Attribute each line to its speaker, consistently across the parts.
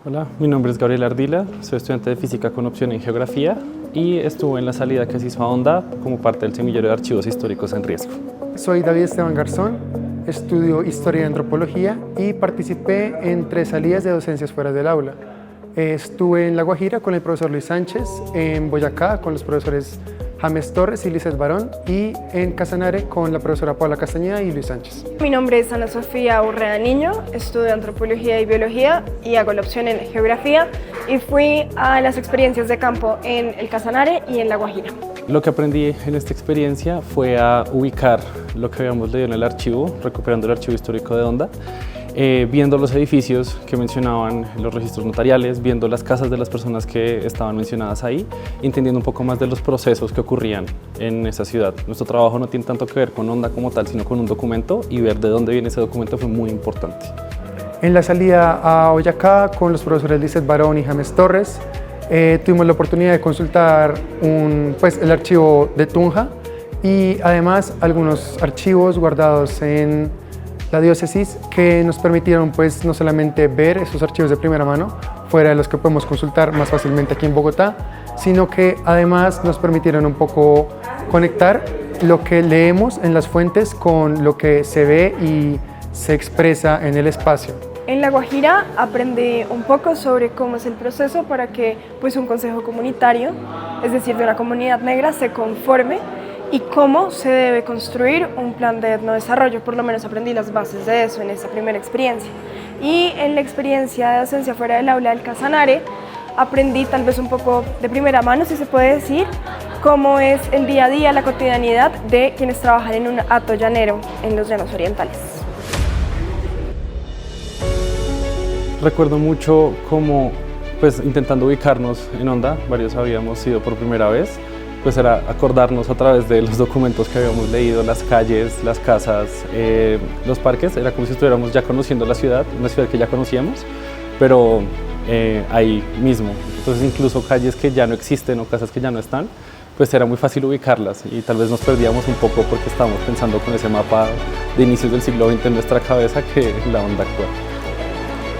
Speaker 1: Hola, mi nombre es Gabriel Ardila, soy estudiante de Física con opción en Geografía y estuve en la salida que se hizo a Honda como parte del semillero de archivos históricos en riesgo.
Speaker 2: Soy David Esteban Garzón, estudio Historia y Antropología y participé en 3 salidas de docencias fuera del aula. Estuve en La Guajira con el profesor Luis Sánchez, en Boyacá con los profesores James Torres y Lizeth Barón y en Casanare con la profesora Paula Castañeda y Luis Sánchez.
Speaker 3: Mi nombre es Ana Sofía Urrea Niño, estudio Antropología y Biología y hago la opción en Geografía y fui a las experiencias de campo en el Casanare y en La Guajira.
Speaker 1: Lo que aprendí en esta experiencia fue a ubicar lo que habíamos leído en el archivo, recuperando el archivo histórico de Honda, viendo los edificios que mencionaban los registros notariales, viendo las casas de las personas que estaban mencionadas ahí, entendiendo un poco más de los procesos que ocurrían en esa ciudad. Nuestro trabajo no tiene tanto que ver con Honda como tal, sino con un documento, y ver de dónde viene ese documento fue muy importante.
Speaker 2: En la salida a Boyacá con los profesores Lizeth Barón y James Torres, tuvimos la oportunidad de consultar el archivo de Tunja y además algunos archivos guardados en la diócesis que nos permitieron no solamente ver esos archivos de primera mano, fuera de los que podemos consultar más fácilmente aquí en Bogotá, sino que además nos permitieron un poco conectar lo que leemos en las fuentes con lo que se ve y se expresa en el espacio.
Speaker 3: En La Guajira aprendí un poco sobre cómo es el proceso para que un consejo comunitario, es decir, de una comunidad negra, se conforme y cómo se debe construir un plan de etnodesarrollo. Por lo menos aprendí las bases de eso en esa primera experiencia. Y en la experiencia de docencia fuera del aula del Casanare, aprendí tal vez un poco de primera mano, si se puede decir, cómo es el día a día, la cotidianidad de quienes trabajan en un hato llanero en los llanos orientales.
Speaker 1: Recuerdo mucho cómo, intentando ubicarnos en Honda, varios habíamos ido por primera vez, era acordarnos a través de los documentos que habíamos leído, las calles, las casas, los parques. Era como si estuviéramos ya conociendo la ciudad, una ciudad que ya conocíamos, pero ahí mismo. Entonces incluso calles que ya no existen o casas que ya no están, era muy fácil ubicarlas y tal vez nos perdíamos un poco porque estábamos pensando con ese mapa de inicios del siglo XX en nuestra cabeza que la Honda actual.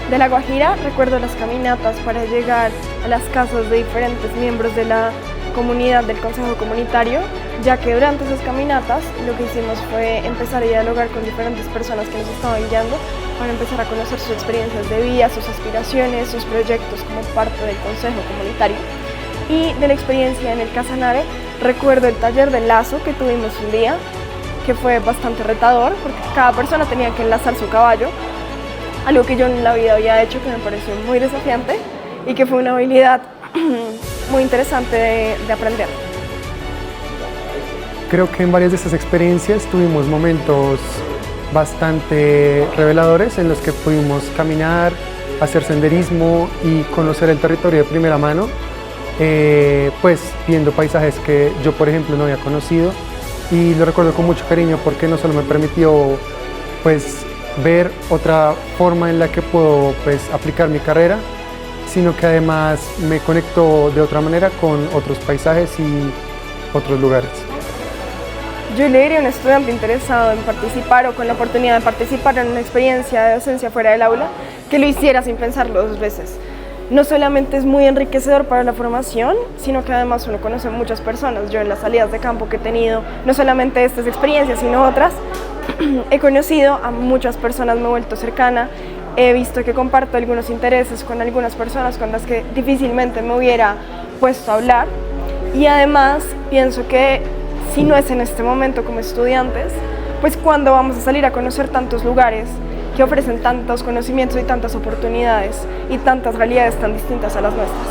Speaker 3: De La Guajira recuerdo las caminatas para llegar a las casas de diferentes miembros de la comunidad del Consejo Comunitario, ya que durante esas caminatas lo que hicimos fue empezar a dialogar con diferentes personas que nos estaban guiando para empezar a conocer sus experiencias de vida, sus aspiraciones, sus proyectos como parte del Consejo Comunitario. Y de la experiencia en el Casanare recuerdo el taller de lazo que tuvimos un día, que fue bastante retador porque cada persona tenía que enlazar su caballo, algo que yo en la vida había hecho, que me pareció muy desafiante y que fue una habilidad muy interesante de aprender.
Speaker 2: Creo que en varias de estas experiencias tuvimos momentos bastante reveladores en los que pudimos caminar, hacer senderismo y conocer el territorio de primera mano, viendo paisajes que yo, por ejemplo, no había conocido, y lo recuerdo con mucho cariño porque no solo me permitió ver otra forma en la que puedo aplicar mi carrera, sino que además me conectó de otra manera con otros paisajes y otros lugares.
Speaker 3: Yo le diría a un estudiante interesado en participar o con la oportunidad de participar en una experiencia de docencia fuera del aula, que lo hiciera sin pensarlo 2 veces. No solamente es muy enriquecedor para la formación, sino que además uno conoce muchas personas. Yo en las salidas de campo que he tenido, no solamente estas experiencias, sino otras, he conocido a muchas personas, me he vuelto cercana, he visto que comparto algunos intereses con algunas personas con las que difícilmente me hubiera puesto a hablar, y además pienso que si no es en este momento como estudiantes, ¿cuándo vamos a salir a conocer tantos lugares que ofrecen tantos conocimientos y tantas oportunidades y tantas realidades tan distintas a las nuestras?